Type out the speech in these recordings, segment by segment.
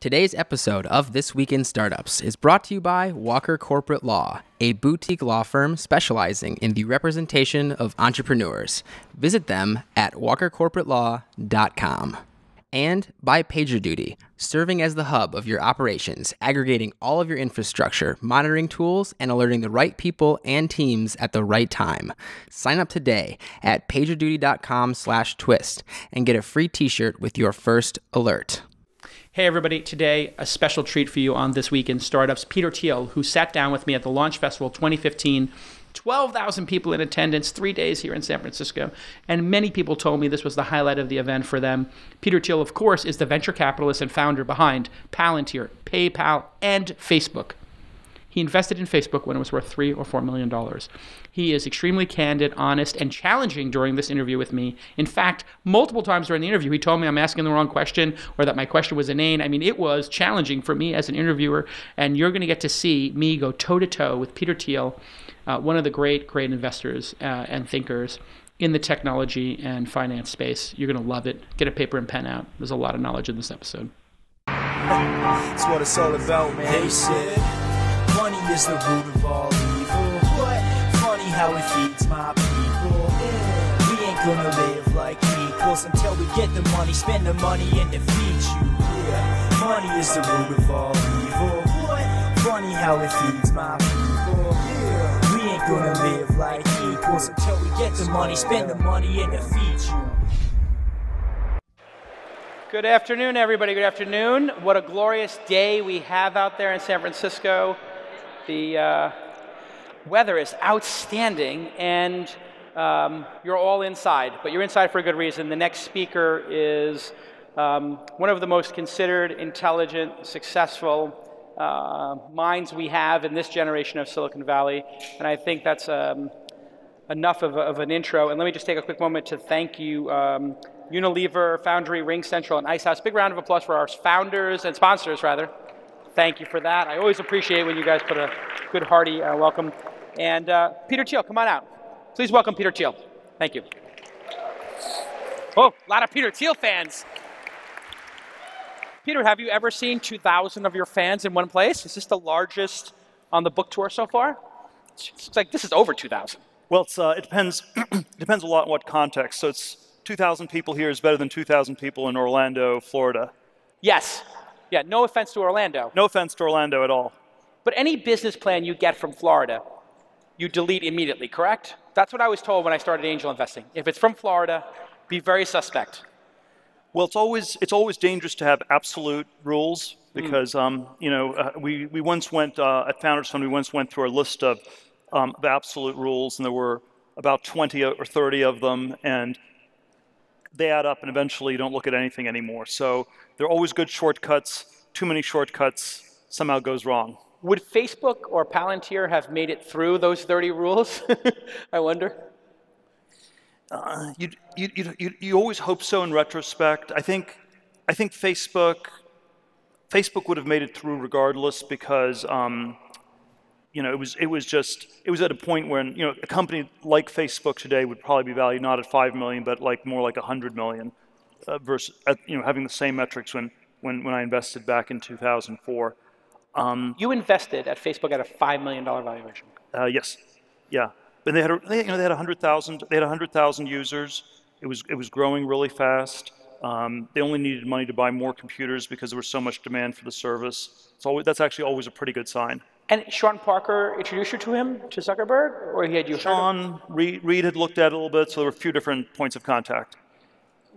Today's episode of This Week in Startups is brought to you by Walker Corporate Law, a boutique law firm specializing in the representation of entrepreneurs. Visit them at walkercorporatelaw.com. And by PagerDuty, serving as the hub of your operations, aggregating all of your infrastructure, monitoring tools, and alerting the right people and teams at the right time. Sign up today at pagerduty.com/twist and get a free t-shirt with your first alert. Hey everybody, today a special treat for you on This Week in Startups. Peter Thiel, who sat down with me at the Launch Festival 2015, 12,000 people in attendance, 3 days here in San Francisco, and many people told me this was the highlight of the event for them. Peter Thiel, of course, is the venture capitalist and founder behind Palantir, PayPal, and Facebook. He invested in Facebook when it was worth $3 or $4 million. He is extremely candid, honest, and challenging during this interview with me. In fact, multiple times during the interview, he told me I'm asking the wrong question or that my question was inane. I mean, it was challenging for me as an interviewer, and you're going to get to see me go toe-to-toe with Peter Thiel, one of the great investors and thinkers in the technology and finance space. You're going to love it. Get a paper and pen out. There's a lot of knowledge in this episode. That's what it's all about, man. They said money is the root of all evil. What? Funny how it feeds my people. We ain't gonna live like equals until we get the money, spend the money, and defeat you. Yeah, money is the root of all evil. What? Funny how it feeds my people. Yeah, we ain't gonna live like equals until we get the money, spend the money, and defeat you. Good afternoon, everybody. Good afternoon. What a glorious day we have out there in San Francisco. The weather is outstanding, and you're all inside, but you're inside for a good reason. The next speaker is one of the most considered, intelligent, successful minds we have in this generation of Silicon Valley, and I think that's enough of an intro. And let me just take a quick moment to thank you, Unilever, Foundry, RingCentral, and Icehouse. Big round of applause for our founders and sponsors, rather. Thank you for that. I always appreciate when you guys put a good, hearty welcome. And Peter Thiel, come on out. Please welcome Peter Thiel. Thank you. Oh, a lot of Peter Thiel fans. Peter, have you ever seen 2,000 of your fans in one place? Is this the largest on the book tour so far? It's like this is over 2,000. Well, it depends. Depends a lot on what context. So it's 2,000 people here is better than 2,000 people in Orlando, Florida. Yes. Yeah, no offense to Orlando. No offense to Orlando at all. But any business plan you get from Florida, you delete immediately, correct? That's what I was told when I started angel investing. If it's from Florida, be very suspect. Well, it's always dangerous to have absolute rules because we once went at Founders Fund. We once went through a list of absolute rules, and there were about 20 or 30 of them, and they add up, and eventually you don't look at anything anymore. So there are always good shortcuts. Too many shortcuts somehow goes wrong. Would Facebook or Palantir have made it through those 30 rules? I wonder. You always hope so in retrospect. I think Facebook would have made it through regardless because it was at a point when a company like Facebook today would probably be valued not at 5 million but more like 100 million versus having the same metrics when I invested back in 2004. You invested at Facebook at a $5 million valuation. Yes, yeah, but they had 100,000 users. It was growing really fast. They only needed money to buy more computers because there was so much demand for the service. That's actually always a pretty good sign. And Sean Parker introduced you to him, to Zuckerberg, or he had you? Sean Reed had looked at it a little bit, so there were a few different points of contact.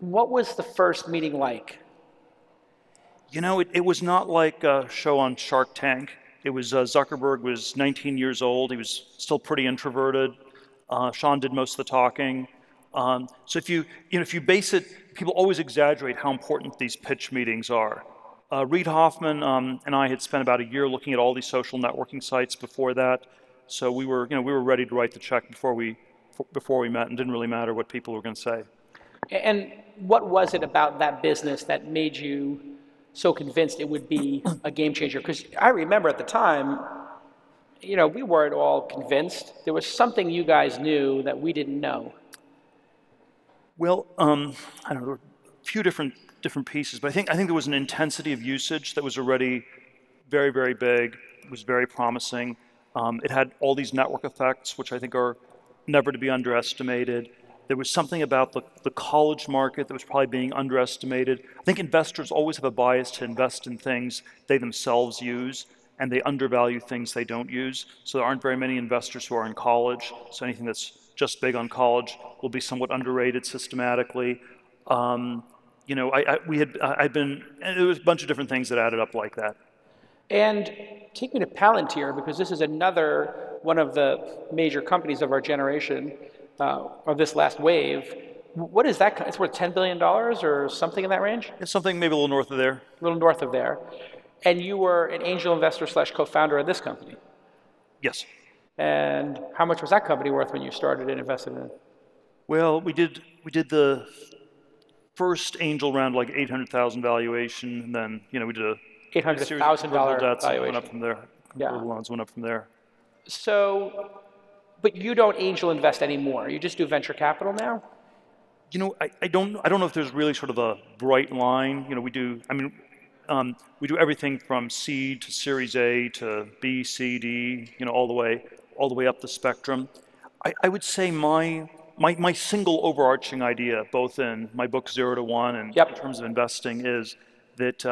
What was the first meeting like? It was not like a show on Shark Tank. It was Zuckerberg was 19 years old. He was still pretty introverted. Sean did most of the talking. So if you base it, people always exaggerate how important these pitch meetings are. Reid Hoffman and I had spent about a year looking at all these social networking sites before that. So we were ready to write the check before we met, and didn't really matter what people were going to say. And what was it about that business that made you so convinced it would be a game changer? Because I remember at the time, we weren't all convinced. There was something you guys knew that we didn't know. Well, I don't know, a few different different pieces. But I think there was an intensity of usage that was already very, very big. It was very promising. It had all these network effects, which I think are never to be underestimated. There was something about the college market that was probably being underestimated. I think investors always have a bias to invest in things they themselves use, and they undervalue things they don't use. So there aren't very many investors who are in college. So anything that's just big on college will be somewhat underrated systematically. You know, there was a bunch of different things that added up like that. And take me to Palantir, because this is another one of the major companies of our generation, of this last wave. What is that? It's worth $10 billion or something in that range? It's something maybe a little north of there. A little north of there. And you were an angel investor / co-founder of this company. Yes. And how much was that company worth when you started and invested in it? Well, we did the first angel round like 800,000 valuation, and then we did a $800,000 valuation. Went up from there. Yeah. The loans went up from there. So, but you don't angel invest anymore. You just do venture capital now? You know, I don't know if there's really sort of a bright line. You know, we do everything from seed to Series A to B, C, D. You know, all the way up the spectrum. I would say my single overarching idea, both in my book 0 to 1 and in terms of investing, is that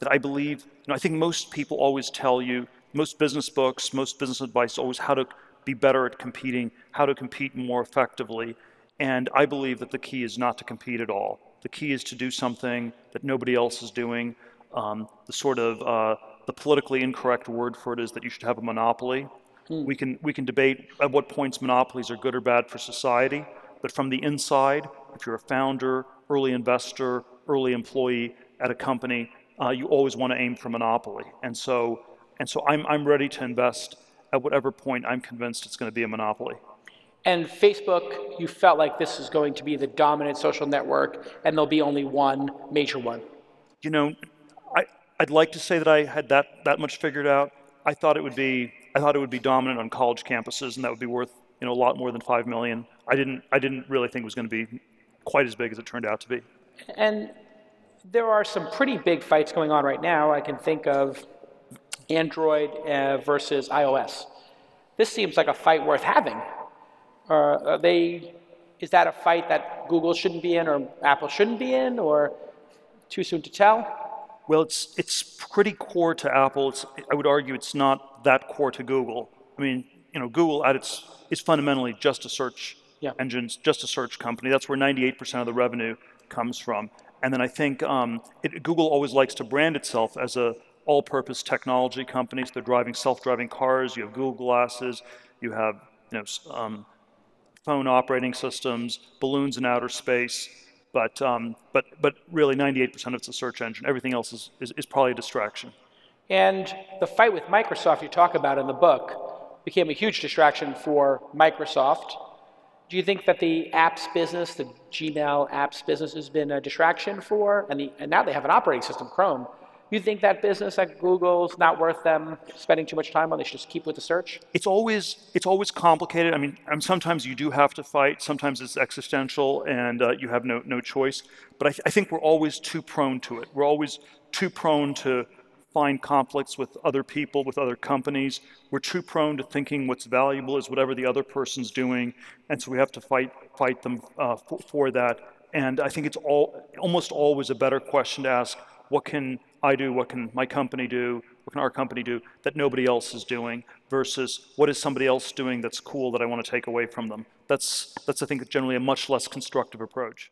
I believe. I think most people always tell you, most business books, most business advice, always how to be better at competing, how to compete more effectively. And I believe that the key is not to compete at all. The key is to do something that nobody else is doing. The politically incorrect word for it is that you should have a monopoly. We can debate at what points monopolies are good or bad for society, but from the inside, if you're a founder, early investor, early employee at a company, you always want to aim for monopoly. And so I'm ready to invest at whatever point I'm convinced it's going to be a monopoly. And Facebook, you felt like this is going to be the dominant social network, and there'll be only one major one. You know, I'd like to say that I had that much figured out. I thought it would be dominant on college campuses, and that would be worth a lot more than $5 million. I didn't really think it was going to be quite as big as it turned out to be. And there are some pretty big fights going on right now. I can think of Android versus iOS. This seems like a fight worth having. Is that a fight that Google shouldn't be in or Apple shouldn't be in, or too soon to tell? Well, it's pretty core to Apple. I would argue it's not that core to Google. I mean, Google is fundamentally just a search engine, just a search company. That's where 98% of the revenue comes from. And then I think Google always likes to brand itself as a all-purpose technology company. So they're driving self-driving cars. You have Google Glasses. You have phone operating systems, balloons in outer space. But really 98% of it's a search engine. Everything else is probably a distraction. And the fight with Microsoft you talk about in the book became a huge distraction for Microsoft. Do you think that the apps business, the Gmail apps business, has been a distraction for, and now they have an operating system, Chrome. You think that business at Google's not worth them spending too much time on? They should just keep with the search? It's always complicated. I mean, sometimes you do have to fight. Sometimes it's existential, and you have no choice. But I think we're always too prone to it. We're always too prone to find conflicts with other people, with other companies. We're too prone to thinking what's valuable is whatever the other person's doing, and so we have to fight them for that. And I think it's almost always a better question to ask, what can I do, what can my company do, what can our company do that nobody else is doing, versus what is somebody else doing that's cool that I want to take away from them. That's I think, generally a much less constructive approach.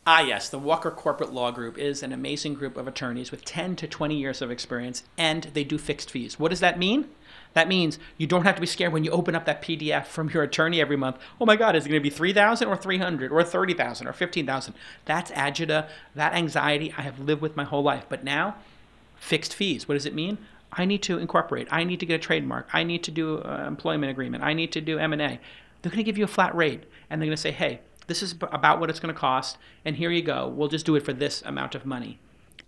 Ah, yes, the Walker Corporate Law Group is an amazing group of attorneys with 10 to 20 years of experience, and they do fixed fees. What does that mean? That means you don't have to be scared when you open up that PDF from your attorney every month. Oh my God, is it going to be $3,000 or $300 or $30,000 or $15,000? That's agita, that anxiety I have lived with my whole life. But now, fixed fees. What does it mean? I need to incorporate. I need to get a trademark. I need to do an employment agreement. I need to do M&A. They're going to give you a flat rate, and they're going to say, hey, this is about what it's going to cost, and here you go. We'll just do it for this amount of money.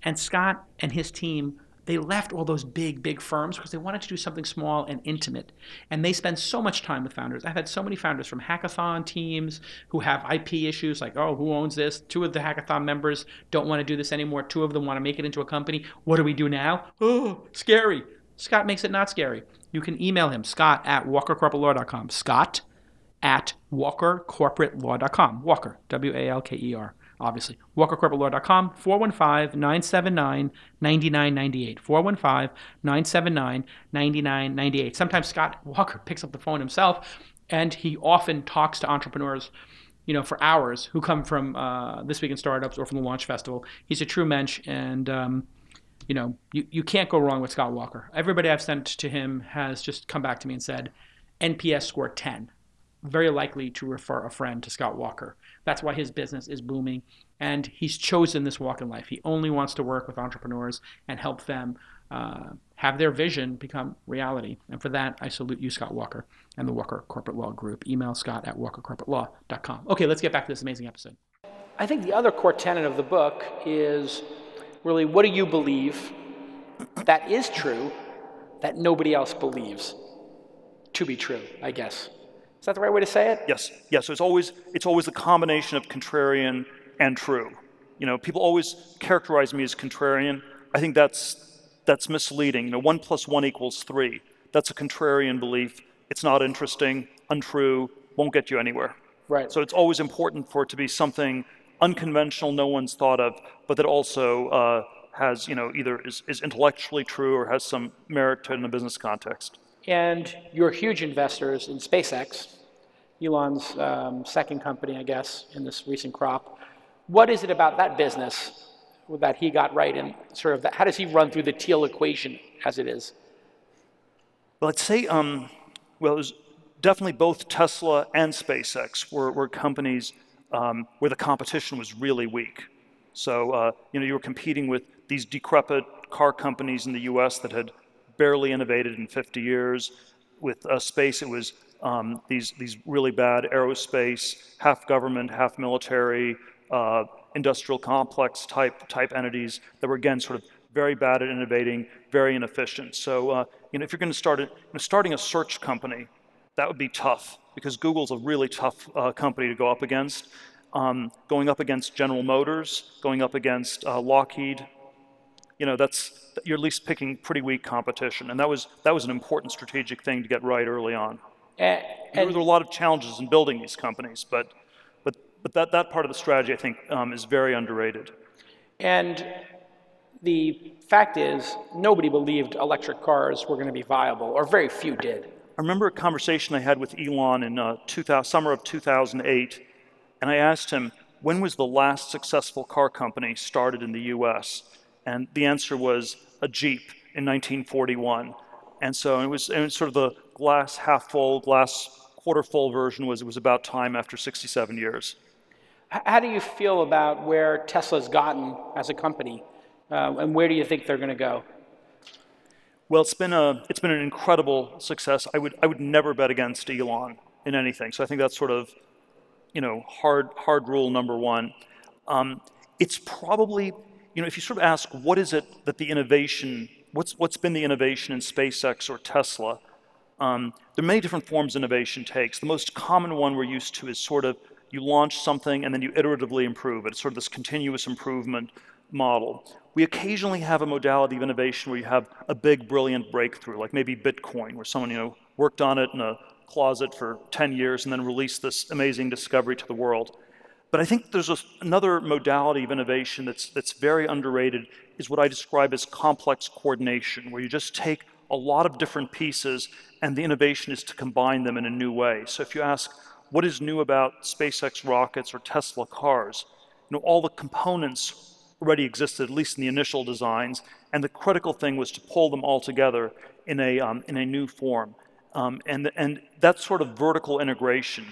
And Scott and his team They left all those big firms because they wanted to do something small and intimate. And they spend so much time with founders. I've had so many founders from hackathon teams who have IP issues like, oh, who owns this? 2 of the hackathon members don't want to do this anymore. 2 of them want to make it into a company. What do we do now? Oh, scary. Scott makes it not scary. You can email him, scott@walkercorporatelaw.com. Scott@walkercorporatelaw.com. Walker, W-A-L-K-E-R. Obviously. WalkerCorporateLaw.com, 415-979-9998. 415-979-9998. Sometimes Scott Walker picks up the phone himself, and he often talks to entrepreneurs, for hours who come from This Week in Startups or from the Launch Festival. He's a true mensch, and you can't go wrong with Scott Walker. Everybody I've sent to him has just come back to me and said, NPS score 10. Very likely to refer a friend to Scott Walker. That's why his business is booming, and he's chosen this walk in life. He only wants to work with entrepreneurs and help them have their vision become reality. And for that, I salute you, Scott Walker, and the Walker Corporate Law Group. Email scott@walkercorporatelaw.com. Okay, let's get back to this amazing episode. I think the other core tenet of the book is really, what do you believe that is true that nobody else believes to be true, I guess. Is that the right way to say it? Yes. Yes. So it's always a combination of contrarian and true. People always characterize me as contrarian. I think that's misleading. 1 + 1 = 3. That's a contrarian belief. It's not interesting, untrue, won't get you anywhere. Right. So it's always important for it to be something unconventional, no one's thought of, but that also has, either is intellectually true or has some merit to it in a business context. And you're huge investors in SpaceX, Elon's second company, I guess, in this recent crop. What is it about that business that he got right, and sort of how does he run through the Thiel equation as it is? Well, I'd say, it was definitely both Tesla and SpaceX were companies where the competition was really weak. So, you were competing with these decrepit car companies in the US that had barely innovated in 50 years. With space, it was these really bad aerospace, half government, half military, industrial complex type entities that were, again, sort of very bad at innovating, very inefficient. So, if you're going to starting a search company, that would be tough because Google's a really tough company to go up against. Going up against General Motors, going up against Lockheed, you're at least picking pretty weak competition, and that was an important strategic thing to get right early on. And there were a lot of challenges in building these companies, but that part of the strategy, I think, is very underrated. And the fact is, nobody believed electric cars were going to be viable, or very few did. I remember a conversation I had with Elon in summer of 2008, and I asked him, when was the last successful car company started in the US? And the answer was a Jeep in 1941. And so it was sort of the glass half full, glass quarter full version was it was about time after 67 years. How do you feel about where Tesla's gotten as a company, and where do you think they're going to go? Well, it's been an incredible success. I would never bet against Elon in anything. So I think that's sort of, hard rule number one. It's probably, if you sort of ask what is it that the innovation, what's been the innovation in SpaceX or Tesla, there are many different forms innovation takes. The most common one we're used to is sort of you launch something and then you iteratively improve it. It's sort of this continuous improvement model. We occasionally have a modality of innovation where you have a big, brilliant breakthrough, like maybe Bitcoin, where someone worked on it in a closet for 10 years and then released this amazing discovery to the world. But I think there's another modality of innovation that's very underrated, is what I describe as complex coordination, where you just take a lot of different pieces and the innovation is to combine them in a new way. So if you ask, what is new about SpaceX rockets or Tesla cars? All the components already existed, at least in the initial designs, and the critical thing was to pull them all together in a new form. And that sort of vertical integration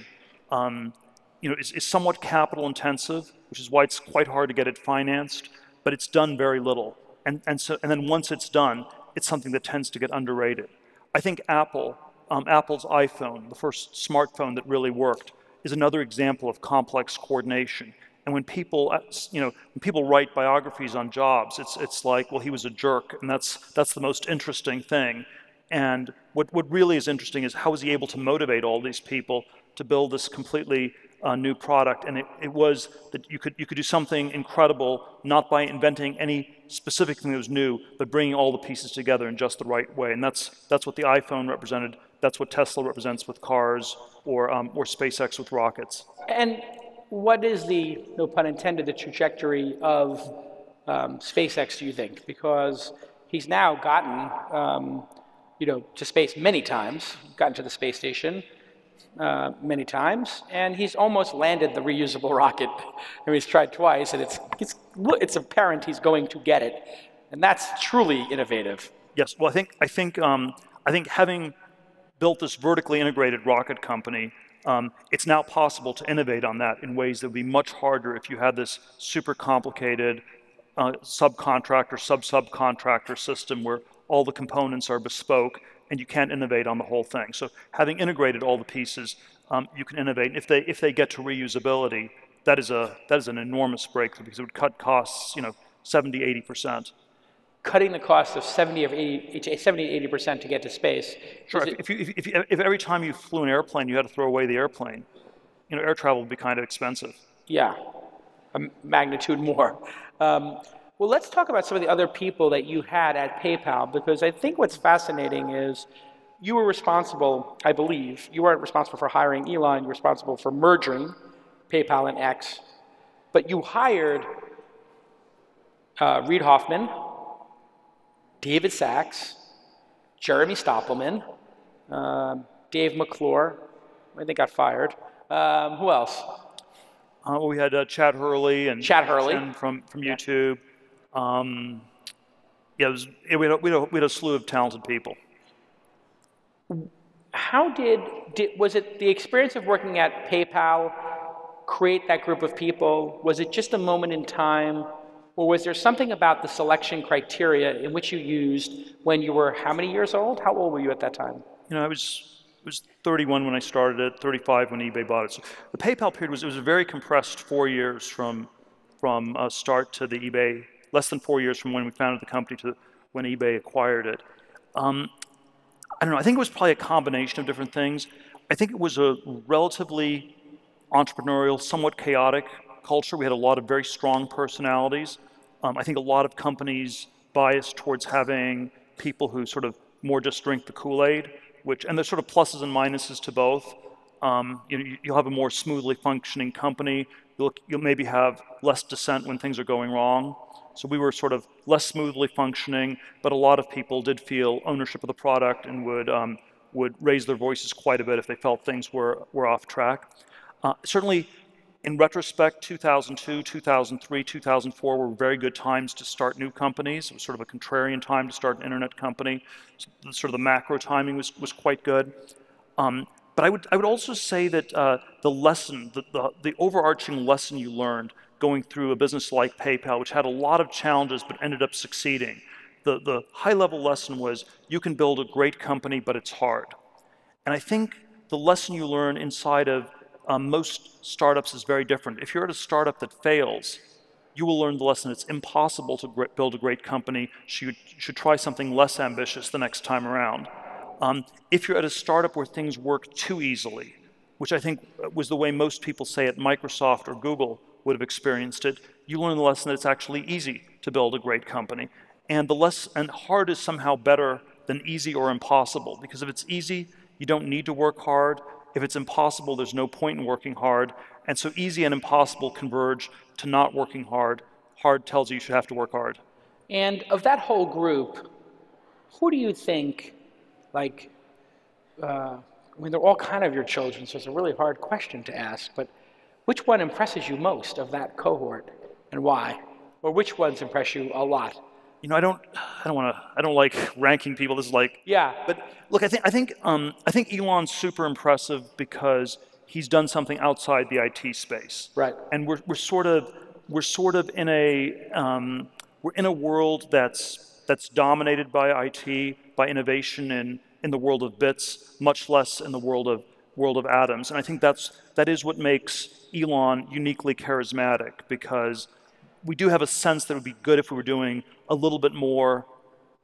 is somewhat capital intensive, which is why it's quite hard to get it financed, but it's done very little. And then once it's done, it's something that tends to get underrated. I think Apple's iPhone, the first smartphone that really worked, is another example of complex coordination. And when people, when people write biographies on Jobs, it's like, well, he was a jerk, and that's the most interesting thing. And what really is interesting is how was he able to motivate all these people to build this completely new product? And it was that you could do something incredible, not by inventing any specific thing that was new, but bringing all the pieces together in just the right way. And that's what the iPhone represented. That's what Tesla represents with cars, or SpaceX with rockets. And what is the, no pun intended, the trajectory of SpaceX, do you think? Because he's now gotten, to space many times, gotten to the space station many times, and he's almost landed the reusable rocket. I mean, he's tried twice, and it's apparent he's going to get it, and that's truly innovative. Yes. Well, I think having built this vertically integrated rocket company, it's now possible to innovate on that in ways that would be much harder if you had this super complicated subcontractor, sub-subcontractor system where all the components are bespoke and you can't innovate on the whole thing. So having integrated all the pieces, you can innovate. And if they get to reusability, that is an enormous breakthrough because it would cut costs, 70, 80%. Cutting the cost of 70 to 80% to get to space. Sure. If every time you flew an airplane you had to throw away the airplane, air travel would be kind of expensive. Yeah, a magnitude more. Well, let's talk about some of the other people that you had at PayPal, because I think what's fascinating is you were responsible, I believe, you weren't responsible for hiring Elon, you were responsible for merging PayPal and X, but you hired Reid Hoffman, David Sachs, Jeremy Stoppelman, Dave McClure, I think got fired. Who else? We had Chad Hurley and from YouTube. We had a slew of talented people. How was it the experience of working at PayPal create that group of people? Was it just a moment in time? Or was there something about the selection criteria in which you used when you were how many years old? How old were you at that time? I was 31 when I started it, 35 when eBay bought it. So the PayPal period was a very compressed 4 years from start to the eBay, less than 4 years from when we founded the company to when eBay acquired it. I don't know, I think it was probably a combination of different things. I think it was a relatively entrepreneurial, somewhat chaotic culture. We had a lot of very strong personalities. I think a lot of companies bias towards having people who sort of more just drink the Kool-Aid, and there's sort of pluses and minuses to both. You'll have a more smoothly functioning company. You'll maybe have less dissent when things are going wrong. So we were sort of less smoothly functioning, but a lot of people did feel ownership of the product and would raise their voices quite a bit if they felt things were off track. Certainly, in retrospect, 2002, 2003, 2004 were very good times to start new companies. It was sort of a contrarian time to start an internet company. So sort of the macro timing was quite good. But I would also say that the lesson, the overarching lesson you learned going through a business like PayPal, which had a lot of challenges but ended up succeeding, the high-level lesson was you can build a great company, but it's hard. And I think the lesson you learn inside of most startups is very different. If you're at a startup that fails, you will learn the lesson it's impossible to build a great company. You should try something less ambitious the next time around. If you're at a startup where things work too easily, which I think was the way most people say at Microsoft or Google would have experienced it, you learn the lesson that it's actually easy to build a great company. And hard is somehow better than easy or impossible, because if it's easy, you don't need to work hard. If it's impossible, there's no point in working hard. And so easy and impossible converge to not working hard. Hard tells you should have to work hard. And of that whole group, who do you think, they're all kind of your children, so it's a really hard question to ask, but which one impresses you most of that cohort and why? Or which ones impress you a lot? I don't like ranking people. This is like, yeah. But look, I think Elon's super impressive because he's done something outside the IT space. Right. And we're sort of in a world that's dominated by IT, by innovation in the world of bits, much less in the world of world of atoms. And I think that is what makes Elon uniquely charismatic, because we do have a sense that it would be good if we were doing a little bit more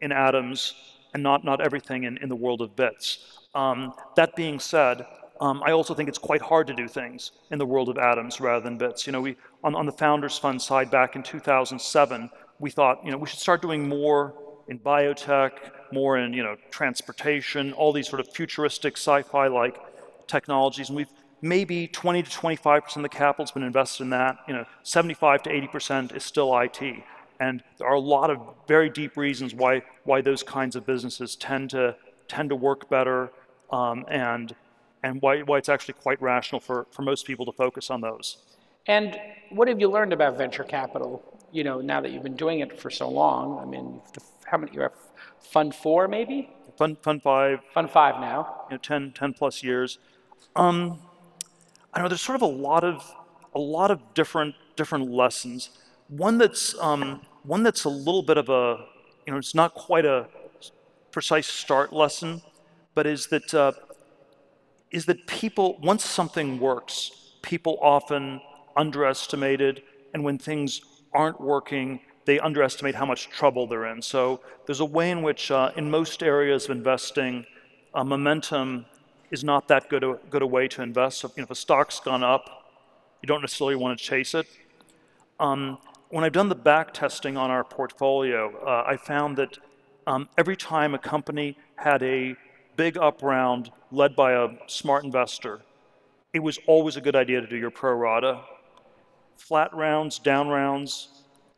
in atoms and not everything in the world of bits. That being said, I also think it's quite hard to do things in the world of atoms rather than bits. We on the Founders Fund side back in 2007, we thought we should start doing more in biotech, more in transportation, all these sort of futuristic sci-fi like technologies, and we've maybe 20 to 25% of the capital's been invested in that. 75 to 80% is still IT, and there are a lot of very deep reasons why those kinds of businesses tend to work better, and why it's actually quite rational for most people to focus on those. And what have you learned about venture capital? Now that you've been doing it for so long. I mean, how many you have? Fund 4, maybe? Fund 5. Fund 5 now. 10 plus years. I know there's sort of a lot of different lessons. One that's a little bit of a it's not quite a precise start lesson, but is that people, once something works, people often underestimate it, and when things aren't working, they underestimate how much trouble they're in. So there's a way in which, in most areas of investing, momentum is not that good a way to invest. So if a stock's gone up, you don't necessarily want to chase it. When I've done the back testing on our portfolio, I found that every time a company had a big up round led by a smart investor, it was always a good idea to do your pro rata. Flat rounds, down rounds,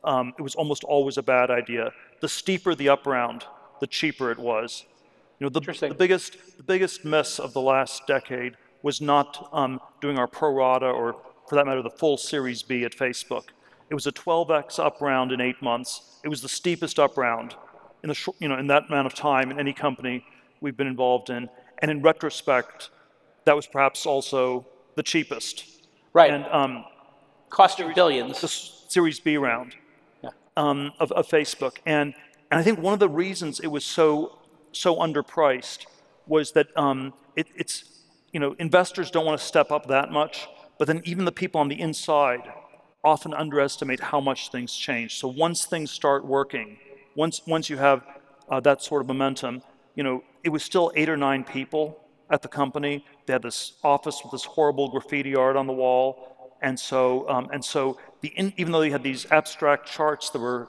it was almost always a bad idea. The steeper the up round, the cheaper it was. The biggest miss of the last decade was not doing our pro rata, or for that matter, the full Series B at Facebook. It was a 12x up round in 8 months. It was the steepest up round in in that amount of time in any company we've been involved in. And in retrospect, that was perhaps also the cheapest. Right. And cost you billions. The Series B round of Facebook. And I think one of the reasons it was so underpriced was that investors don't want to step up that much, but then even the people on the inside often underestimate how much things change. So once things start working, once you have that sort of momentum, it was still 8 or 9 people at the company. They had this office with this horrible graffiti art on the wall, and so even though they had these abstract charts that were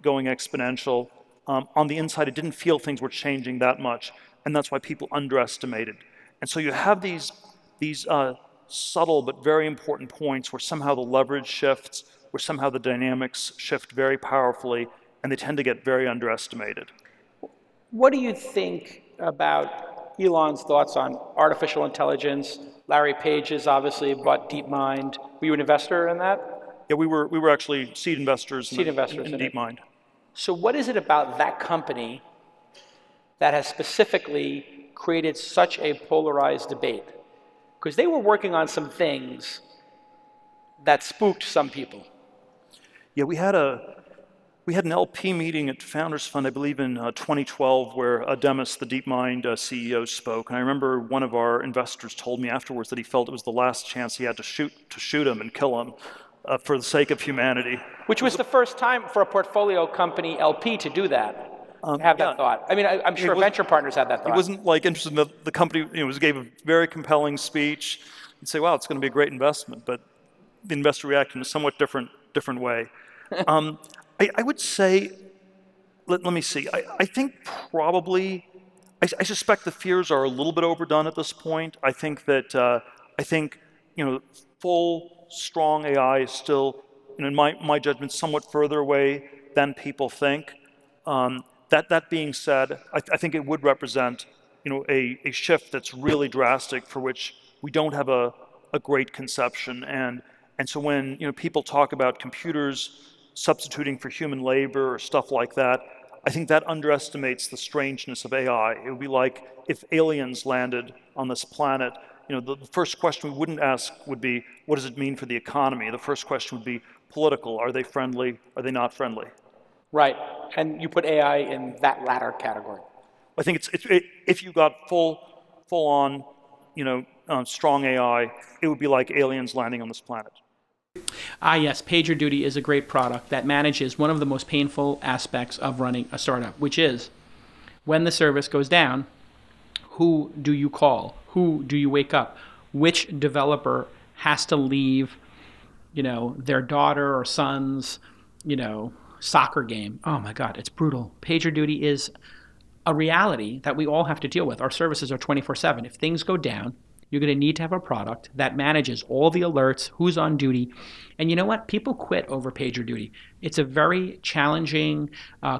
going exponential, on the inside it didn't feel things were changing that much, and that's why people underestimated. And so you have these subtle but very important points where somehow the leverage shifts, where somehow the dynamics shift very powerfully, and they tend to get very underestimated. What do you think about Elon's thoughts on artificial intelligence? Larry Page has obviously bought DeepMind. Were you an investor in that? Yeah, we were actually seed investors in DeepMind. So what is it about that company that has specifically created such a polarized debate? Because they were working on some things that spooked some people. Yeah, we had an LP meeting at Founders Fund, I believe in 2012, where Demis, the DeepMind CEO, spoke. And I remember one of our investors told me afterwards that he felt it was the last chance he had to shoot him and kill him for the sake of humanity. Which was the first time for a portfolio company LP to do that. Have that thought. I mean, I'm sure venture partners had that thought. He wasn't interested in the company. Gave a very compelling speech. You'd say, "Wow, it's going to be a great investment," but the investor reacted in a somewhat different way. I would say, let me see. I think probably, I suspect the fears are a little bit overdone at this point. I think that full strong AI is still, in my judgment, somewhat further away than people think. That being said, I think it would represent, a shift that's really drastic for which we don't have a great conception. And so when people talk about computers substituting for human labor or stuff like that, I think that underestimates the strangeness of AI. It would be like if aliens landed on this planet. The first question we wouldn't ask would be, what does it mean for the economy? The first question would be political. Are they friendly? Are they not friendly? Right, and you put AI in that latter category. I think it's if you got full on, strong AI, it would be like aliens landing on this planet. Ah, yes, PagerDuty is a great product that manages one of the most painful aspects of running a startup, which is when the service goes down, who do you call? Who do you wake up? Which developer has to leave, their daughter or son's, soccer game? Oh my God, it's brutal. PagerDuty is a reality that we all have to deal with. Our services are 24/7. If things go down, you're going to need to have a product that manages all the alerts, who's on duty. And you know what? People quit over PagerDuty. It's a very challenging,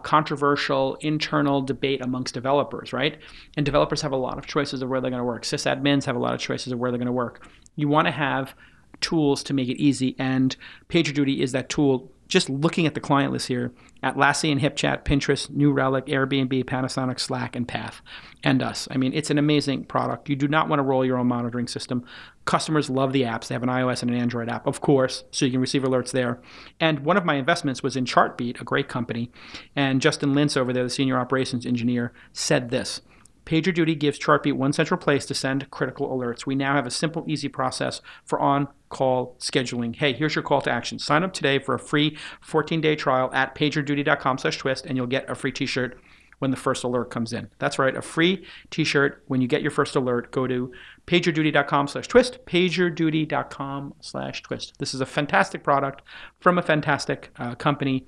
controversial, internal debate amongst developers, right? And developers have a lot of choices of where they're going to work. Sysadmins have a lot of choices of where they're going to work. You want to have tools to make it easy, and PagerDuty is that tool. Just looking at the client list here, Atlassian, HipChat, Pinterest, New Relic, Airbnb, Panasonic, Slack, and Path, and us. I mean, it's an amazing product. You do not want to roll your own monitoring system. Customers love the apps. They have an iOS and an Android app, of course, so you can receive alerts there. And one of my investments was in Chartbeat, a great company. And Justin Lintz over there, the senior operations engineer, said this: PagerDuty gives Chartbeat one central place to send critical alerts. We now have a simple, easy process for on-call scheduling. Hey, here's your call to action. Sign up today for a free 14-day trial at pagerduty.com/twist, and you'll get a free t-shirt when the first alert comes in. That's right, a free t-shirt when you get your first alert. Go to pagerduty.com/twist, pagerduty.com/twist. This is a fantastic product from a fantastic company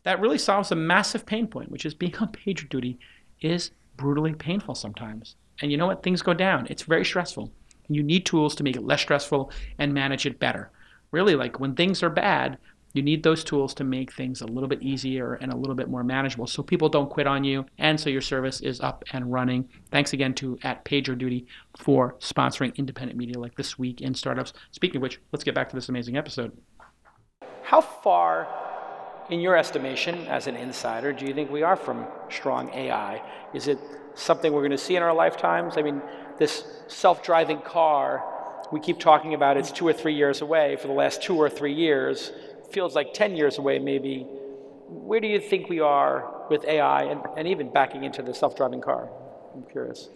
that really solves a massive pain point, which is being on PagerDuty is brutally painful sometimes. And you know what? Things go down. It's very stressful. And you need tools to make it less stressful and manage it better. Really, like when things are bad, you need those tools to make things a little bit easier and a little bit more manageable so people don't quit on you and so your service is up and running. Thanks again to PagerDuty for sponsoring independent media like This Week in Startups. Speaking of which, let's get back to this amazing episode. How far, in your estimation, as an insider, do you think we are from strong AI? Is it something we're going to see in our lifetimes? I mean, this self-driving car, we keep talking about it's 2 or 3 years away. For the last 2 or 3 years, feels like 10 years away maybe. Where do you think we are with AI and even backing into the self-driving car? I'm curious.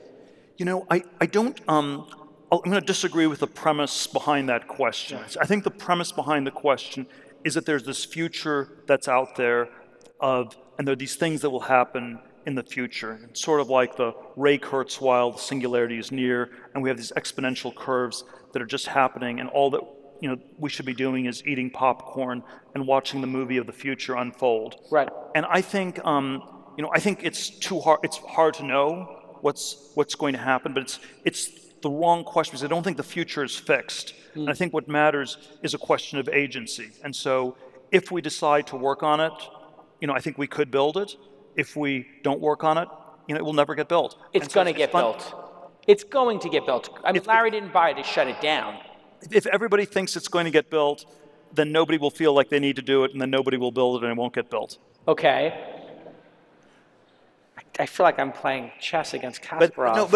I don't, I'm going to disagree with the premise behind that question. Yeah. I think the premise behind the question is that there's this future that's out there and there are these things that will happen in the future. It's sort of like the ray Kurzweil, the singularity is near, and we have these exponential curves that are just happening, and all that we should be doing is eating popcorn and watching the movie of the future unfold. Right. And I think, I think it's too hard. It's hard to know what's going to happen, but it's the wrong question because I don't think the future is fixed. And I think what matters is a question of agency. And so if we decide to work on it, I think we could build it. If we don't work on it, it will never get built. It's going to get built. It's going to get built. I mean, Larry didn't buy it to shut it down. If everybody thinks it's going to get built, then nobody will feel like they need to do it, and then nobody will build it, and it won't get built. Okay. I feel like I'm playing chess against Kasparov.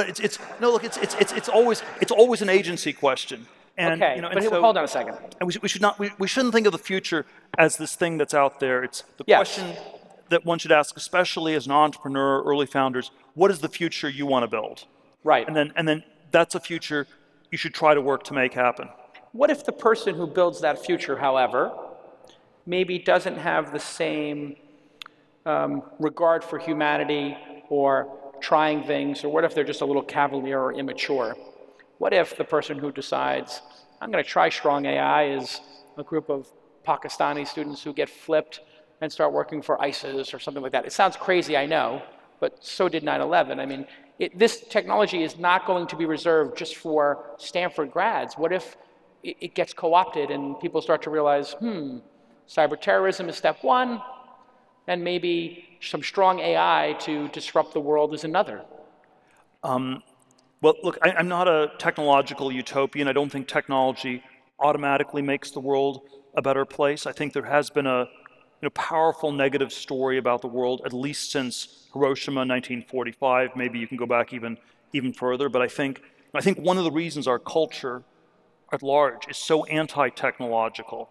It's always an agency question. And, okay, but hold on a second. And we shouldn't think of the future as this thing that's out there. It's the question that one should ask, especially as an entrepreneur, early founders. What is the future you want to build? Right. And then that's a future you should try to work to make happen. What if the person who builds that future, however, maybe doesn't have the same regard for humanity or trying things, or what if they're just a little cavalier or immature? What if the person who decides, I'm going to try strong AI is a group of Pakistani students who get flipped and start working for ISIS or something like that? It sounds crazy, I know, but so did 9/11. I mean, this technology is not going to be reserved just for Stanford grads. What if it gets co-opted and people start to realize, cyber terrorism is step one, and maybe some strong AI to disrupt the world is another? Well, look, I'm not a technological utopian. I don't think technology automatically makes the world a better place. I think there has been a powerful negative story about the world, at least since Hiroshima, 1945. Maybe you can go back even further. But I think one of the reasons our culture at large is so anti-technological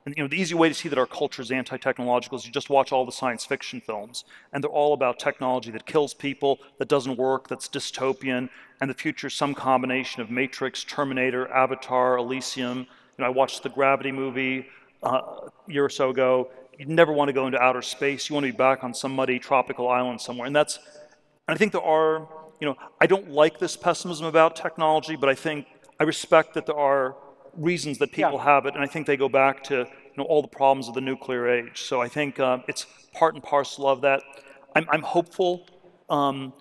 And the easy way to see that our culture is anti-technological is you just watch all the science fiction films, and they're all about technology that kills people, that doesn't work, that's dystopian, and the future is some combination of Matrix, Terminator, Avatar, Elysium. I watched the Gravity movie a year or so ago. You never want to go into outer space. You want to be back on some muddy tropical island somewhere. And I think there are, I don't like this pessimism about technology, but I respect that there are reasons that people have it, and I think they go back to all the problems of the nuclear age. So I think it's part and parcel of that. I'm hopeful. I'm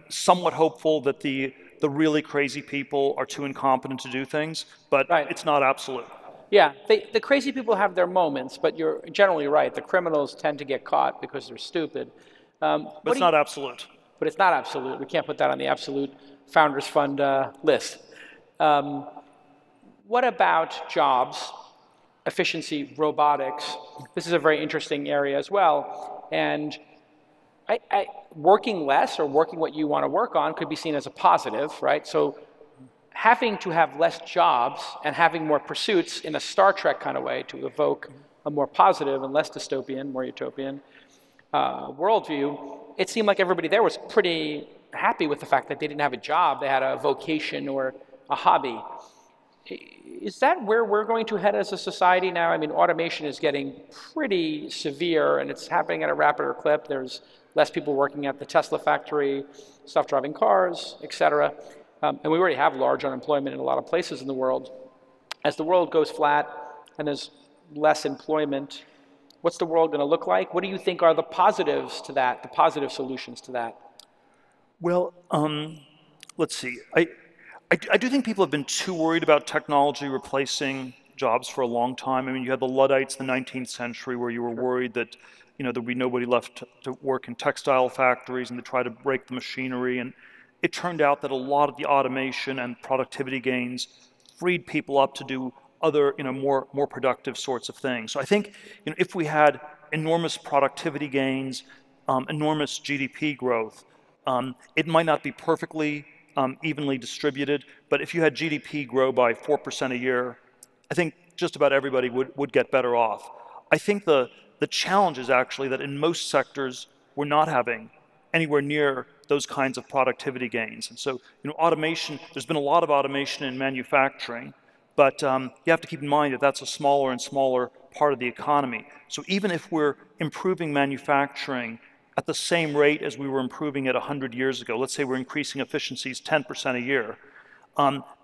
somewhat hopeful that the really crazy people are too incompetent to do things, but it's not absolute. Yeah, the crazy people have their moments, but you're generally right. The criminals tend to get caught because they're stupid. But it's not absolute. But it's not absolute. We can't put that on the absolute Founders Fund list. What about jobs, efficiency, robotics? This is a very interesting area as well. And working less or working what you want to work on could be seen as a positive, right? So having to have less jobs and having more pursuits in a Star Trek kind of way to evoke a more positive and less dystopian, more utopian worldview, it seemed like everybody there was pretty happy with the fact that they didn't have a job, they had a vocation or a hobby. Is that where we're going to head as a society now? I mean, automation is getting pretty severe, and it's happening at a rapider clip. There's less people working at the Tesla factory, self-driving cars, et cetera. And we already have large unemployment in a lot of places in the world. As the world goes flat and there's less employment, what's the world going to look like? What do you think are the positives to that, the positive solutions to that? Well, let's see. I do think people have been too worried about technology replacing jobs for a long time. I mean, you had the Luddites in the 19th century where you were worried that there'd be nobody left to work in textile factories, and they try to break the machinery. And it turned out that a lot of the automation and productivity gains freed people up to do other, more productive sorts of things. So I think, if we had enormous productivity gains, enormous GDP growth, it might not be perfectly evenly distributed, but if you had GDP grow by 4% a year, I think just about everybody would get better off. I think the challenge is actually that in most sectors, we're not having anywhere near those kinds of productivity gains. And so, automation, there's been a lot of automation in manufacturing, but you have to keep in mind that that's a smaller and smaller part of the economy. So even if we're improving manufacturing at the same rate as we were improving it 100 years ago, let's say we're increasing efficiencies 10% a year,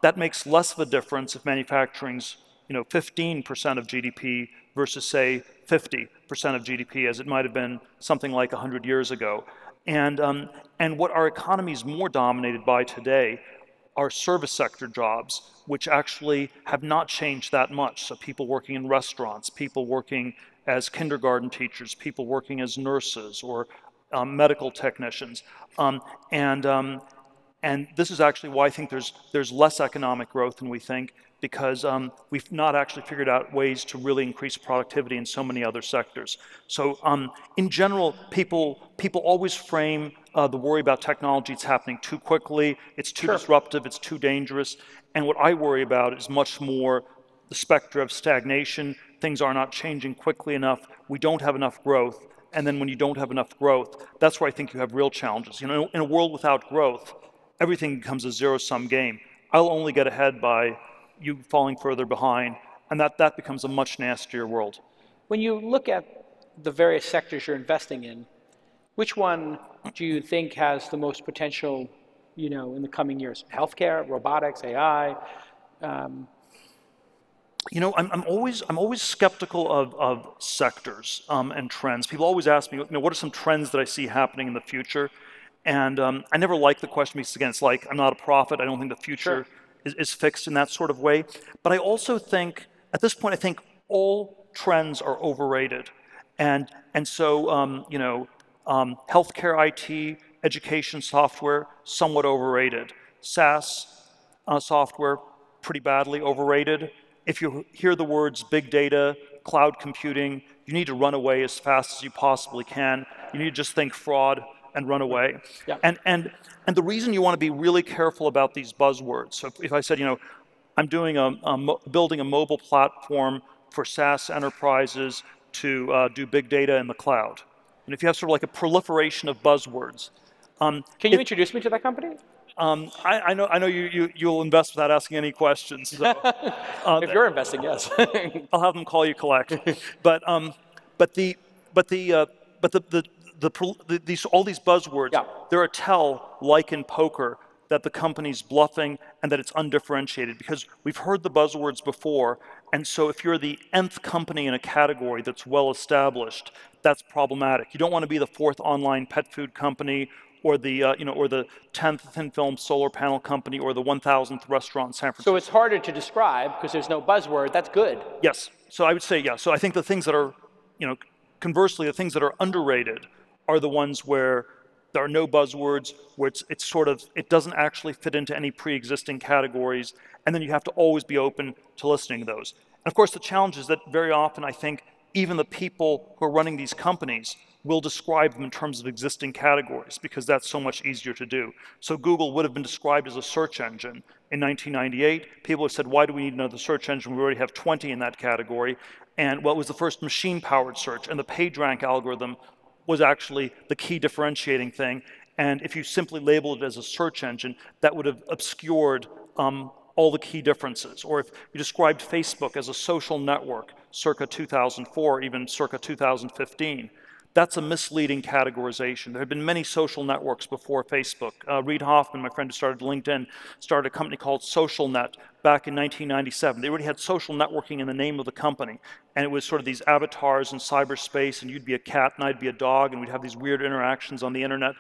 that makes less of a difference if manufacturing's 15% of GDP versus, say, 50% of GDP, as it might have been something like 100 years ago. And what our economy is more dominated by today are service sector jobs, which actually have not changed that much. So people working in restaurants, people working as kindergarten teachers, people working as nurses or medical technicians. And this is actually why I think there's less economic growth than we think, because we've not actually figured out ways to really increase productivity in so many other sectors. So in general, people always frame the worry about technology. It's happening too quickly, it's too disruptive, it's too dangerous. And what I worry about is much more the specter of stagnation. Things are not changing quickly enough. We don't have enough growth. And then when you don't have enough growth, that's where I think you have real challenges. In a world without growth, everything becomes a zero-sum game. I'll only get ahead by you falling further behind, and that becomes a much nastier world. When you look at the various sectors you're investing in, which one do you think has the most potential, in the coming years? Healthcare, robotics, AI? I'm always skeptical of sectors and trends. People always ask me, what are some trends that I see happening in the future? And I never like the question because, again, it's like I'm not a prophet. I don't think the future is fixed in that sort of way. But I also think, at this point, I think all trends are overrated. And so, healthcare IT, education software, somewhat overrated. SaaS software, pretty badly overrated. If you hear the words big data, cloud computing, you need to run away as fast as you possibly can. You need to just think fraud and run away. Yeah. And the reason you want to be really careful about these buzzwords, so if I said, I'm doing building a mobile platform for SaaS enterprises to do big data in the cloud. And if you have sort of like a proliferation of buzzwords. Can you introduce me to that company? I know you'll invest without asking any questions. So, If you're investing, yes. I'll have them call you collect. But all these buzzwords, they're a tell, like in poker, that the company's bluffing and that it's undifferentiated, because we've heard the buzzwords before, and so if you're the nth company in a category that's well established, that's problematic. You don't want to be the 4th online pet food company, or the or the 10th thin film solar panel company, or the 1,000th restaurant in San Francisco. So it's harder to describe because there's no buzzword. That's good. Yes. So I would say, yeah. So I think the things that are, conversely, the things that are underrated are the ones where there are no buzzwords, where it doesn't actually fit into any pre-existing categories, and then you have to always be open to listening to those. And of course, the challenge is that very often I think even the people who are running these companies will describe them in terms of existing categories, because that's so much easier to do. So Google would have been described as a search engine in 1998. People have said, why do we need another search engine? We already have 20 in that category. And well, it was the first machine-powered search, and the PageRank algorithm was actually the key differentiating thing. And if you simply labeled it as a search engine, that would have obscured all the key differences. Or if you described Facebook as a social network circa 2004, even circa 2015, that's a misleading categorization. There have been many social networks before Facebook. Reid Hoffman, my friend who started LinkedIn, started a company called SocialNet back in 1997. They already had social networking in the name of the company. And it was sort of these avatars in cyberspace, and you'd be a cat and I'd be a dog, and we'd have these weird interactions on the internet.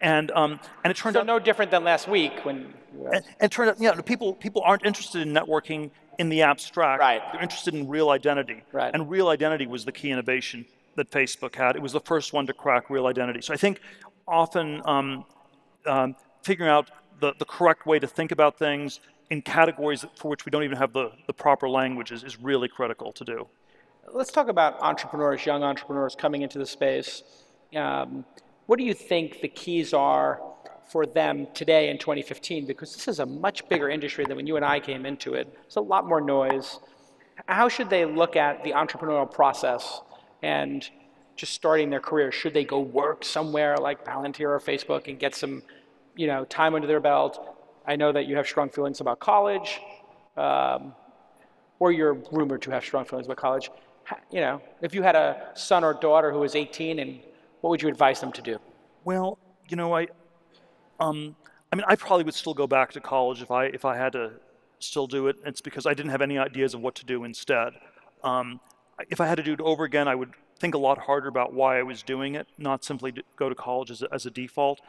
And it turned out... no different than last week when... And it turned out, people aren't interested in networking in the abstract. Right. They're interested in real identity. Right. And real identity was the key innovation that Facebook had. It was the first one to crack real identity. So I think often figuring out the correct way to think about things in categories for which we don't even have the proper languages is really critical to do. Let's talk about entrepreneurs, young entrepreneurs coming into the space. What do you think the keys are for them today in 2015? Because this is a much bigger industry than when you and I came into it. There's a lot more noise. How should they look at the entrepreneurial process and just starting their career? Should they go work somewhere like Palantir or Facebook and get some, time under their belt? I know that you have strong feelings about college, or you're rumored to have strong feelings about college. If you had a son or daughter who was 18, and what would you advise them to do? Well, I probably would still go back to college if I had to still do it. It's because I didn't have any ideas of what to do instead. If I had to do it over again, I would think a lot harder about why I was doing it, not simply to go to college as a default.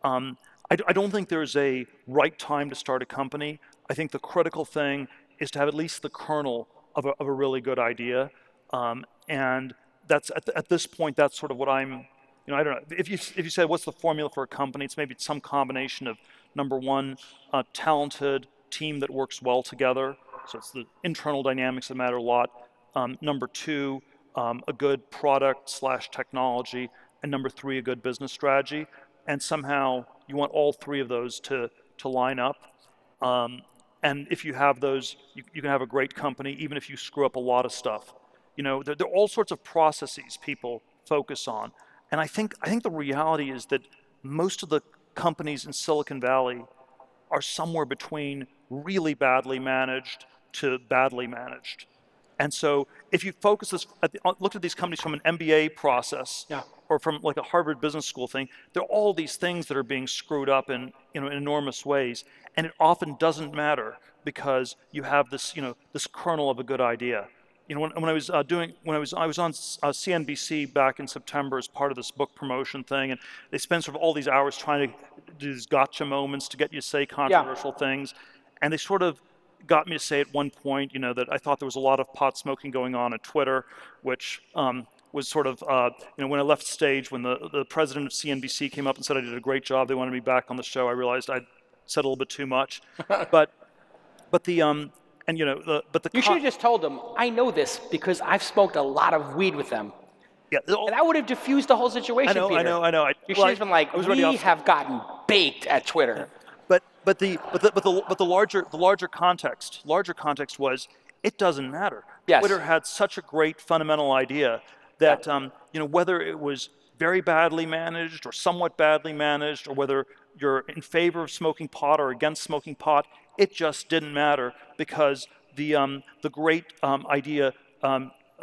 I don't think there's a right time to start a company. I think the critical thing is to have at least the kernel of a really good idea. And that's at this point, that's sort of what I'm, I don't know. If you said what's the formula for a company, it's maybe some combination of, number one, a talented team that works well together. So it's the internal dynamics that matter a lot. Number two, a good product/technology, and number three, a good business strategy. And somehow you want all three of those to line up. And if you have those, you can have a great company, even if you screw up a lot of stuff. There are all sorts of processes people focus on. And I think the reality is that most of the companies in Silicon Valley are somewhere between really badly managed to badly managed. And so if you focus look at these companies from an MBA process, or from like a Harvard Business School thing, there are all these things that are being screwed up in enormous ways, and it often doesn't matter because you have this this kernel of a good idea. When I was on CNBC back in September as part of this book promotion thing, and they spend sort of all these hours trying to do these gotcha moments to get you to say controversial things, and they sort of got me to say at one point, that I thought there was a lot of pot smoking going on Twitter, which was sort of, when I left stage, when the president of CNBC came up and said I did a great job, they wanted me back on the show, I realized I'd said a little bit too much. But you should have just told them, I know this because I've smoked a lot of weed with them. Yeah, and that would have diffused the whole situation, Peter. I know. You should have been like, we have gotten baked at Twitter. But the larger context was, it doesn't matter. Yes. Twitter had such a great fundamental idea that whether it was very badly managed or somewhat badly managed, or whether you're in favor of smoking pot or against smoking pot, it just didn't matter, because the great idea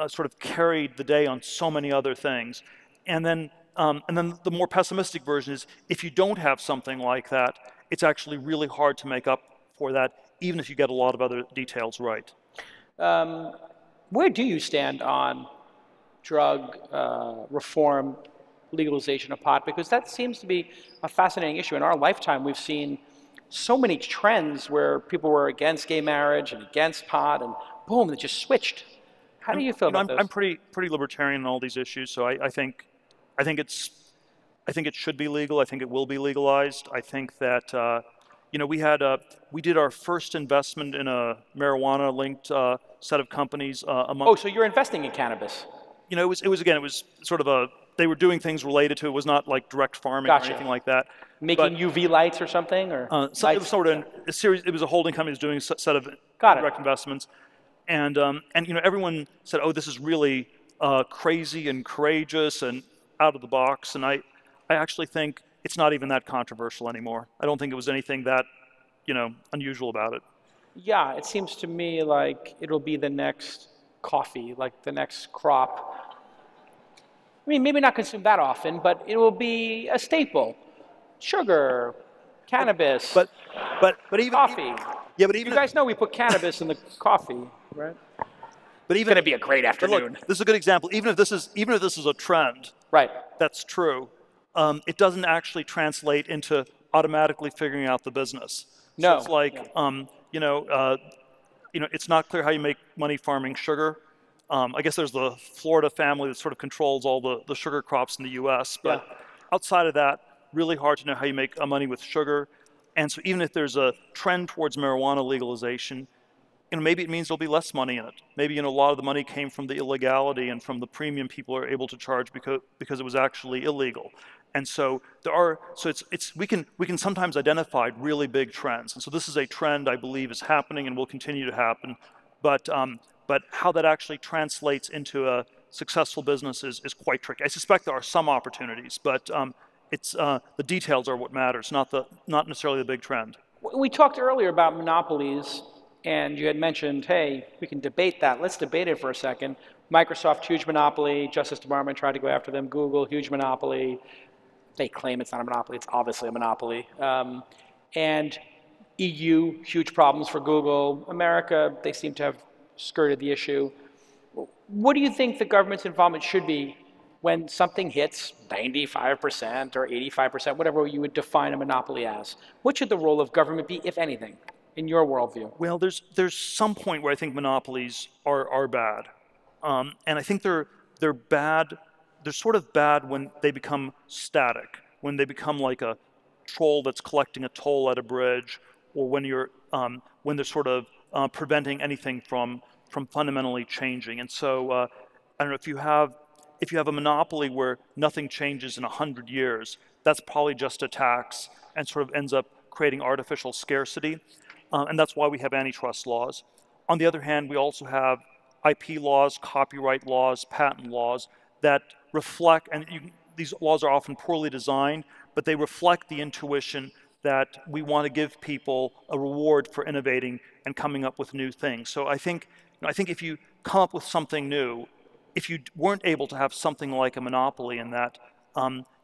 sort of carried the day on so many other things. And then the more pessimistic version is, if you don't have something like that, it's actually really hard to make up for that, even if you get a lot of other details right. Where do you stand on drug reform, legalization of pot? Because that seems to be a fascinating issue. In our lifetime, we've seen so many trends where people were against gay marriage and against pot, and boom, they just switched. How do you feel about this? I'm pretty libertarian on all these issues, so I think it should be legal. I think it will be legalized. I think that we did our first investment in a marijuana-linked set of companies a month. Oh, so you're investing in cannabis? It was sort of they were doing things related to it. It was not like direct farming Gotcha. or anything like that. Making UV lights or something, or it was sort of a series. It was a holding company that was doing a set of direct investments, and everyone said, "Oh, this is really crazy and courageous and out of the box." And I actually think it's not even that controversial anymore. I don't think it was anything that unusual about it. Yeah, it seems to me like it'll be the next coffee, like the next crop. I mean, maybe not consumed that often, but it will be a staple. Sugar, cannabis, but even coffee. Yeah, but even you guys know we put cannabis in the coffee, right? But It's going to be a great afternoon. Look, this is a good example. Even if this is a trend, right? That's true. It doesn't actually translate into automatically figuring out the business. No. So it's like it's not clear how you make money farming sugar. I guess there's the Florida family that sort of controls all the sugar crops in the U.S. But outside of that, really hard to know how you make money with sugar. And so even if there's a trend towards marijuana legalization, maybe it means there'll be less money in it. Maybe a lot of the money came from the illegality and from the premium people are able to charge because it was actually illegal. And so we can sometimes identify really big trends. And so this is a trend I believe is happening and will continue to happen. But how that actually translates into a successful business is quite tricky. I suspect there are some opportunities, but the details are what matters, not necessarily the big trend. We talked earlier about monopolies, and you had mentioned, hey, we can debate that. Let's debate it for a second. Microsoft, huge monopoly. Justice Department tried to go after them. Google, huge monopoly. They claim it's not a monopoly. It's obviously a monopoly. And EU, huge problems for Google. America, they seem to have skirted the issue. What do you think the government's involvement should be when something hits 95% or 85%, whatever you would define a monopoly as? What should the role of government be, if anything, in your worldview? Well, there's some point where I think monopolies are bad. And I think they're bad. They're sort of bad when they become static, when they become like a troll that's collecting a toll at a bridge, or when they're sort of preventing anything from fundamentally changing. And so I don't know, if you have a monopoly where nothing changes in 100 years, that's probably just a tax and sort of ends up creating artificial scarcity. And that's why we have antitrust laws. On the other hand, we also have IP laws, copyright laws, patent laws that reflect, and these laws are often poorly designed, but they reflect the intuition that we want to give people a reward for innovating and coming up with new things. So I think if you come up with something new, if you weren't able to have something like a monopoly in that,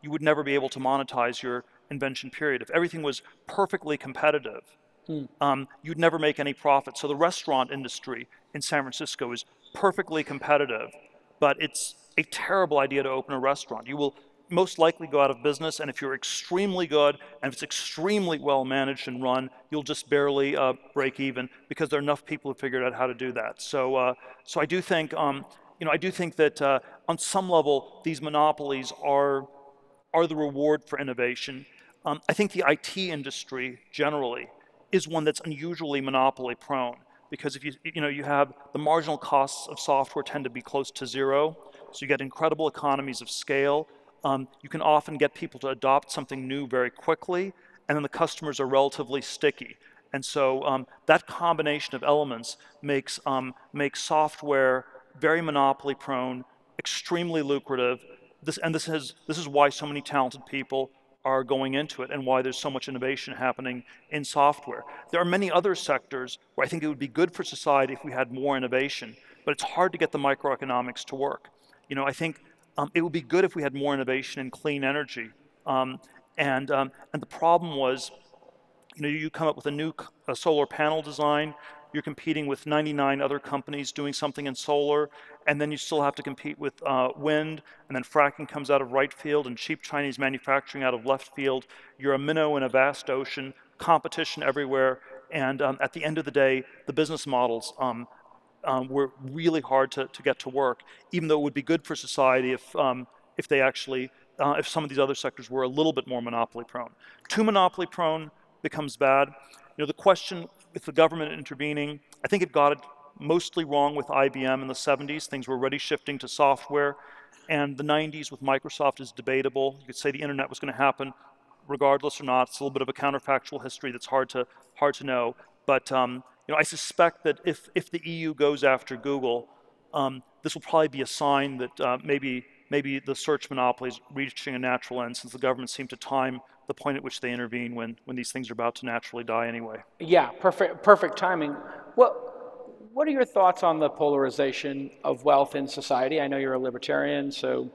you would never be able to monetize your invention period. If everything was perfectly competitive, you'd never make any profit. So the restaurant industry in San Francisco is perfectly competitive, but it's a terrible idea to open a restaurant. You will most likely go out of business, and if you're extremely good and if it's extremely well managed and run, you'll just barely break even because there are enough people who figured out how to do that. So I do think that on some level these monopolies are the reward for innovation. I think the IT industry generally is one that's unusually monopoly prone, because if you have the marginal costs of software tend to be close to zero, so you get incredible economies of scale. You can often get people to adopt something new very quickly, and then the customers are relatively sticky. And so that combination of elements makes software very monopoly prone, extremely lucrative. This is why so many talented people are going into it and why there's so much innovation happening in software. There are many other sectors where I think it would be good for society if we had more innovation, but it's hard to get the microeconomics to work. I think it would be good if we had more innovation in clean energy. And the problem was, you come up with a new solar panel design, you're competing with 99 other companies doing something in solar, and then you still have to compete with wind, and then fracking comes out of right field and cheap Chinese manufacturing out of left field. You're a minnow in a vast ocean, competition everywhere, and at the end of the day, the business models were really hard to get to work, even though it would be good for society if they actually, if some of these other sectors were a little bit more monopoly prone. Too monopoly prone becomes bad. The question with the government intervening, I think it got it mostly wrong with IBM in the 70s. Things were already shifting to software. And the 90s with Microsoft is debatable. You could say the internet was going to happen regardless or not. It's a little bit of a counterfactual history that's hard to know. But I suspect that if the EU goes after Google, this will probably be a sign that maybe the search monopoly is reaching a natural end, since the government seemed to time the point at which they intervene when these things are about to naturally die anyway. Yeah, perfect timing. What are your thoughts on the polarization of wealth in society? I know you're a libertarian, so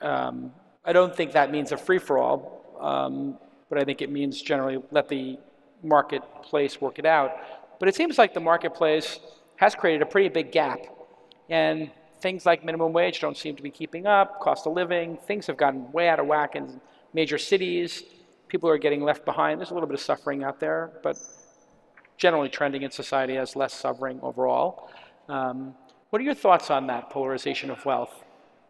I don't think that means a free-for-all, but I think it means generally let the marketplace work it out. But it seems like the marketplace has created a pretty big gap, and things like minimum wage don't seem to be keeping up, cost of living, things have gotten way out of whack in major cities. People are getting left behind. There's a little bit of suffering out there, but generally trending in society as less suffering overall. What are your thoughts on that polarization of wealth?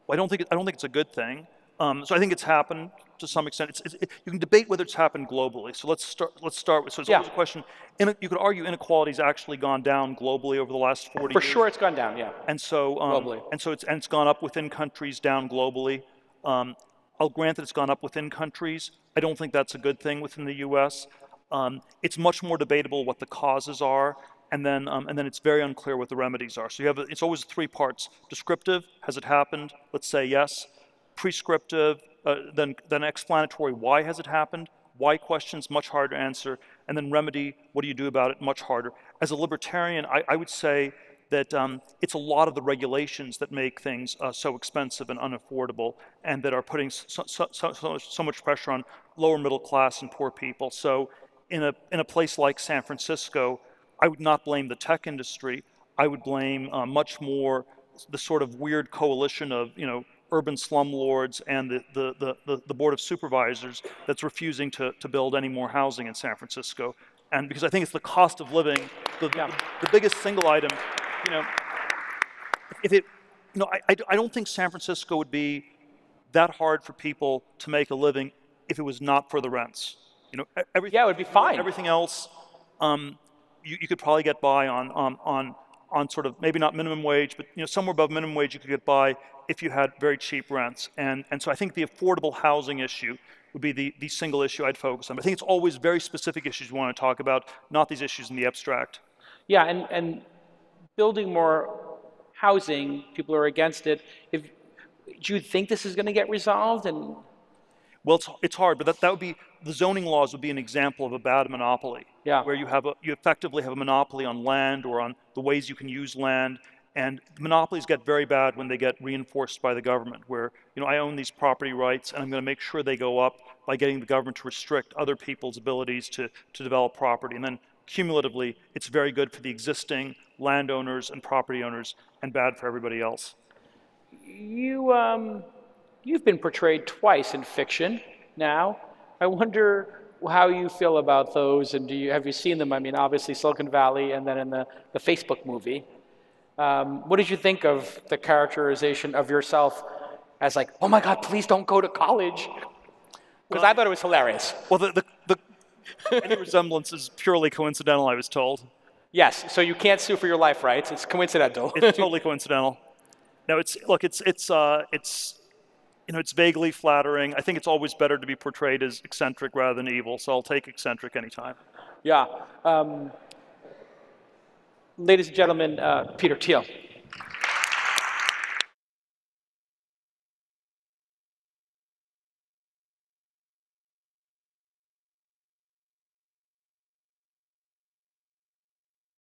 Well, I don't think it's a good thing. So I think it's happened to some extent. You can debate whether it's happened globally. So let's start with. So it's always a question. You could argue inequality's actually gone down globally over the last 40 years. For sure, it's gone down. Yeah. And so globally. And so it's gone up within countries, down globally. I'll grant that it's gone up within countries. I don't think that's a good thing within the U.S. It's much more debatable what the causes are, and then it's very unclear what the remedies are. So it's always three parts: descriptive, has it happened? Let's say yes. Prescriptive, then explanatory, why has it happened? Why questions, much harder to answer. And then remedy, what do you do about it? Much harder. As a libertarian, I would say that it's a lot of the regulations that make things so expensive and unaffordable, and that are putting so much pressure on lower middle class and poor people. So in a place like San Francisco, I would not blame the tech industry. I would blame much more the sort of weird coalition of urban slumlords and the board of supervisors that's refusing to build any more housing in San Francisco. And because I think it's the cost of living, the biggest single item. I don't think San Francisco would be that hard for people to make a living if it was not for the rents. Everything, it would be fine. Everything else, you could probably get by on sort of, maybe not minimum wage, but somewhere above minimum wage you could get by if you had very cheap rents. And so I think the affordable housing issue would be the single issue I'd focus on. I think it's always very specific issues you want to talk about, not these issues in the abstract. Yeah, and building more housing, people are against it. Do you think this is going to get resolved? Well, it's hard, but that would be, the zoning laws would be an example of a bad monopoly. Yeah. Where you effectively have a monopoly on land or on the ways you can use land. And monopolies get very bad when they get reinforced by the government, where I own these property rights and I'm going to make sure they go up by getting the government to restrict other people's abilities to develop property. And then cumulatively, it's very good for the existing landowners and property owners and bad for everybody else. You've been portrayed twice in fiction now. I wonder how you feel about those, and have you seen them? I mean, obviously Silicon Valley and then in the Facebook movie. What did you think of the characterization of yourself as like, oh my God, please don't go to college? Because I thought it was hilarious. Well, any resemblance is purely coincidental, I was told. Yes, so you can't sue for your life rights. It's coincidental. It's totally coincidental. No, it's vaguely flattering. I think it's always better to be portrayed as eccentric rather than evil, so I'll take eccentric anytime. Yeah. Ladies and gentlemen, Peter Thiel.